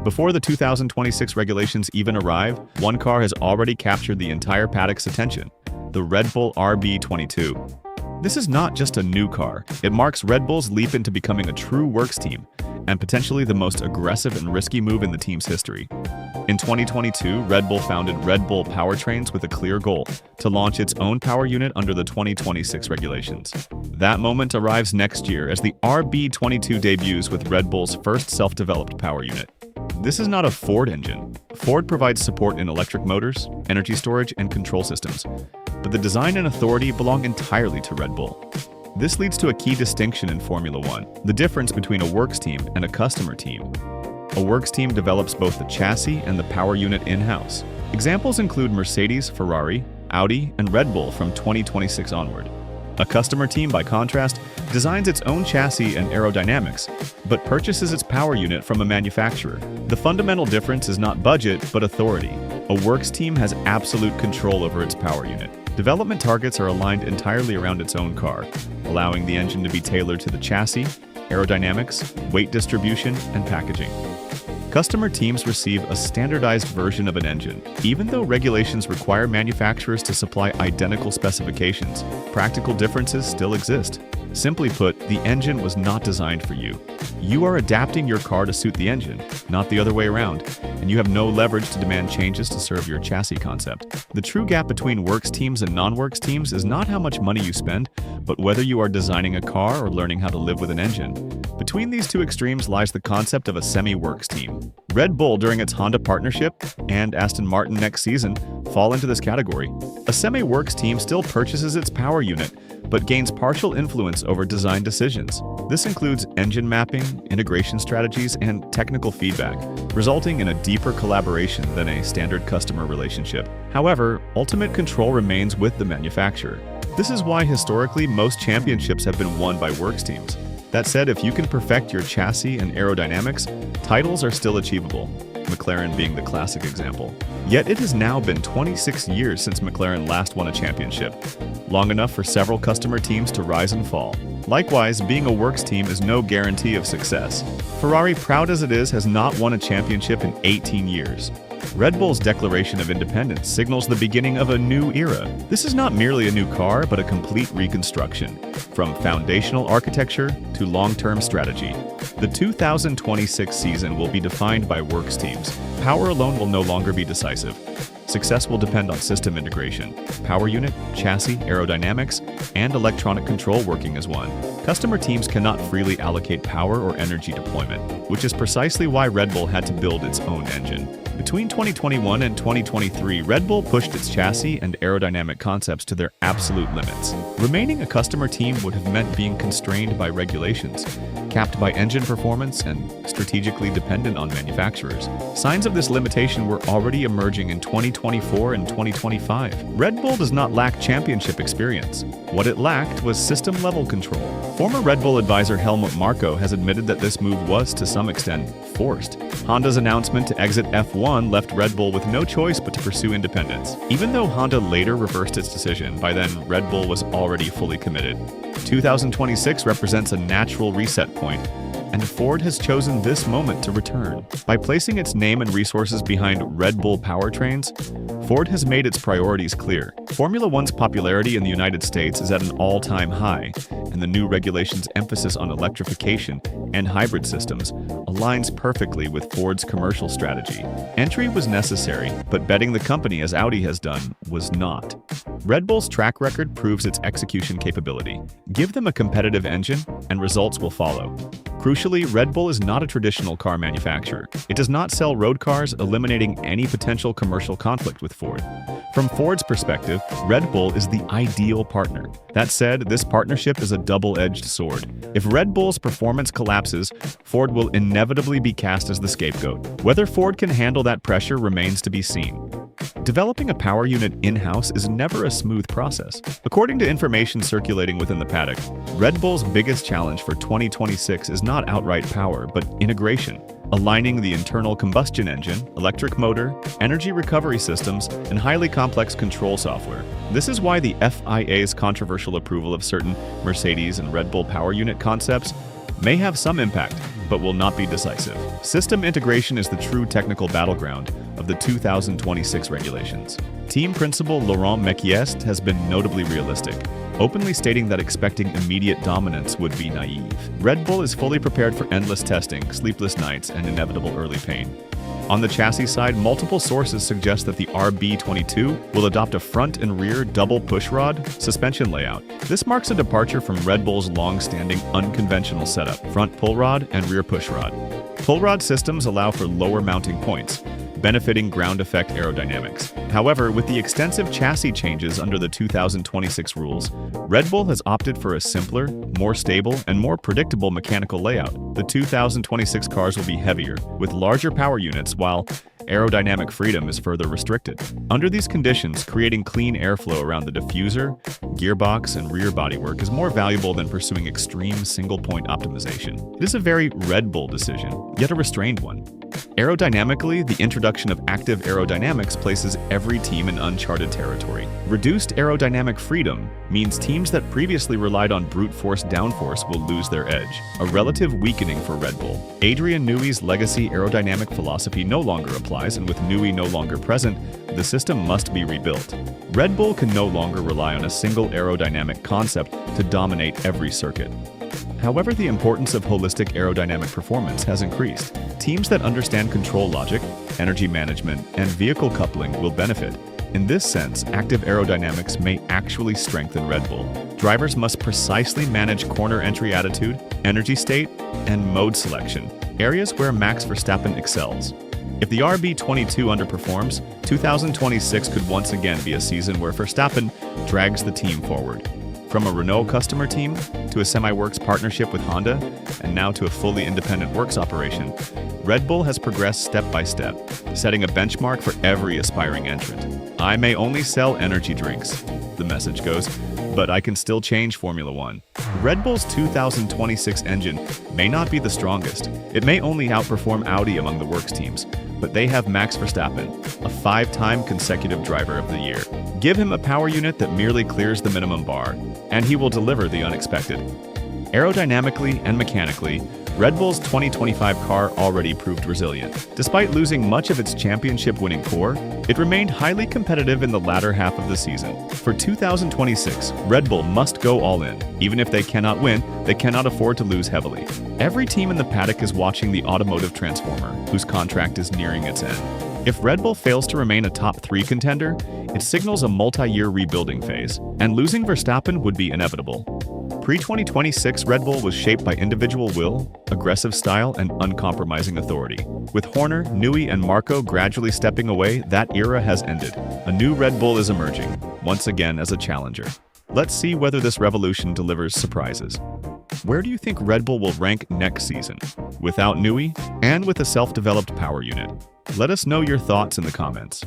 Before the 2026 regulations even arrive, one car has already captured the entire paddock's attention: the Red Bull RB22. This is not just a new car, it marks Red Bull's leap into becoming a true works team, and potentially the most aggressive and risky move in the team's history. In 2022, Red Bull founded Red Bull Powertrains with a clear goal: to launch its own power unit under the 2026 regulations. That moment arrives next year as the RB22 debuts with Red Bull's first self-developed power unit. This is not a Ford engine. Ford provides support in electric motors, energy storage, and control systems, but the design and authority belong entirely to Red Bull. This leads to a key distinction in Formula One: the difference between a works team and a customer team. A works team develops both the chassis and the power unit in-house. Examples include Mercedes, Ferrari, Audi, and Red Bull from 2026 onward. A customer team, by contrast, designs its own chassis and aerodynamics, but purchases its power unit from a manufacturer. The fundamental difference is not budget, but authority. A works team has absolute control over its power unit. Development targets are aligned entirely around its own car, allowing the engine to be tailored to the chassis, aerodynamics, weight distribution, and packaging. Customer teams receive a standardized version of an engine. Even though regulations require manufacturers to supply identical specifications, practical differences still exist. Simply put, the engine was not designed for you. You are adapting your car to suit the engine, not the other way around, and you have no leverage to demand changes to serve your chassis concept. The true gap between works teams and non-works teams is not how much money you spend, but whether you are designing a car or learning how to live with an engine. Between these two extremes lies the concept of a semi-works team. Red Bull during its Honda partnership, and Aston Martin next season, fall into this category. A semi-works team still purchases its power unit, but gains partial influence over design decisions. This includes engine mapping, integration strategies, and technical feedback, resulting in a deeper collaboration than a standard customer relationship. However, ultimate control remains with the manufacturer. This is why historically most championships have been won by works teams. That said, if you can perfect your chassis and aerodynamics, titles are still achievable, McLaren being the classic example. Yet it has now been 26 years since McLaren last won a championship, long enough for several customer teams to rise and fall. Likewise, being a works team is no guarantee of success. Ferrari, proud as it is, has not won a championship in 18 years. Red Bull's declaration of independence signals the beginning of a new era. This is not merely a new car, but a complete reconstruction, from foundational architecture to long-term strategy. The 2026 season will be defined by works teams. Power alone will no longer be decisive. Success will depend on system integration, power unit, chassis, aerodynamics, and electronic control working as one. Customer teams cannot freely allocate power or energy deployment, which is precisely why Red Bull had to build its own engine. Between 2021 and 2023, Red Bull pushed its chassis and aerodynamic concepts to their absolute limits. Remaining a customer team would have meant being constrained by regulations, capped by engine performance, and strategically dependent on manufacturers. Signs of this limitation were already emerging in 2024 and 2025. Red Bull does not lack championship experience. What it lacked was system-level control. Former Red Bull advisor Helmut Marko has admitted that this move was, to some extent, forced. Honda's announcement to exit F1 left Red Bull with no choice but to pursue independence. Even though Honda later reversed its decision, by then Red Bull was already fully committed. 2026 represents a natural reset point, and Ford has chosen this moment to return. By placing its name and resources behind Red Bull Powertrains, Ford has made its priorities clear. Formula One's popularity in the United States is at an all-time high, and the new regulations' emphasis on electrification and hybrid systems aligns perfectly with Ford's commercial strategy. Entry was necessary, but betting the company, as Audi has done, was not. Red Bull's track record proves its execution capability. Give them a competitive engine, and results will follow. Crucially, Red Bull is not a traditional car manufacturer. It does not sell road cars, eliminating any potential commercial conflict with Ford. From Ford's perspective, Red Bull is the ideal partner. That said, this partnership is a double-edged sword. If Red Bull's performance collapses, Ford will inevitably be cast as the scapegoat. Whether Ford can handle that pressure remains to be seen. Developing a power unit in-house is never a smooth process. According to information circulating within the paddock, Red Bull's biggest challenge for 2026 is not outright power, but integration. Aligning the internal combustion engine, electric motor, energy recovery systems, and highly complex control software. This is why the FIA's controversial approval of certain Mercedes and Red Bull power unit concepts may have some impact, but will not be decisive. System integration is the true technical battleground of the 2026 regulations. Team principal Laurent Mekiest has been notably realistic, openly stating that expecting immediate dominance would be naive. Red Bull is fully prepared for endless testing, sleepless nights, and inevitable early pain. On the chassis side, multiple sources suggest that the RB22 will adopt a front and rear double pushrod suspension layout. This marks a departure from Red Bull's long-standing unconventional setup, front pull rod and rear pushrod. Pull rod systems allow for lower mounting points, benefiting ground effect aerodynamics. However, with the extensive chassis changes under the 2026 rules, Red Bull has opted for a simpler, more stable, and more predictable mechanical layout. The 2026 cars will be heavier, with larger power units, while aerodynamic freedom is further restricted. Under these conditions, creating clean airflow around the diffuser, gearbox, and rear bodywork is more valuable than pursuing extreme single-point optimization. It is a very Red Bull decision, yet a restrained one. Aerodynamically, the introduction of active aerodynamics places every team in uncharted territory. Reduced aerodynamic freedom means teams that previously relied on brute force downforce will lose their edge, a relative weakening for Red Bull. Adrian Newey's legacy aerodynamic philosophy no longer applies, and with Newey no longer present, the system must be rebuilt. Red Bull can no longer rely on a single aerodynamic concept to dominate every circuit. However, the importance of holistic aerodynamic performance has increased. Teams that understand control logic, energy management, and vehicle coupling will benefit. In this sense, active aerodynamics may actually strengthen Red Bull. Drivers must precisely manage corner entry attitude, energy state, and mode selection, areas where Max Verstappen excels. If the RB22 underperforms, 2026 could once again be a season where Verstappen drags the team forward. From a Renault customer team, to a Semi-Works partnership with Honda, and now to a fully independent works operation, Red Bull has progressed step by step, setting a benchmark for every aspiring entrant. "I may only sell energy drinks," the message goes, "but I can still change Formula One." Red Bull's 2026 engine may not be the strongest. It may only outperform Audi among the works teams, but they have Max Verstappen, a 5-time consecutive driver of the year. Give him a power unit that merely clears the minimum bar, and he will deliver the unexpected. Aerodynamically and mechanically, Red Bull's 2025 car already proved resilient. Despite losing much of its championship-winning core, it remained highly competitive in the latter half of the season. For 2026, Red Bull must go all in. Even if they cannot win, they cannot afford to lose heavily. Every team in the paddock is watching the automotive transformer, whose contract is nearing its end. If Red Bull fails to remain a top 3 contender, it signals a multi-year rebuilding phase, and losing Verstappen would be inevitable. Pre-2026 Red Bull was shaped by individual will, aggressive style, and uncompromising authority. With Horner, Newey, and Marco gradually stepping away, that era has ended. A new Red Bull is emerging, once again as a challenger. Let's see whether this revolution delivers surprises. Where do you think Red Bull will rank next season? Without Newey, and with a self-developed power unit? Let us know your thoughts in the comments.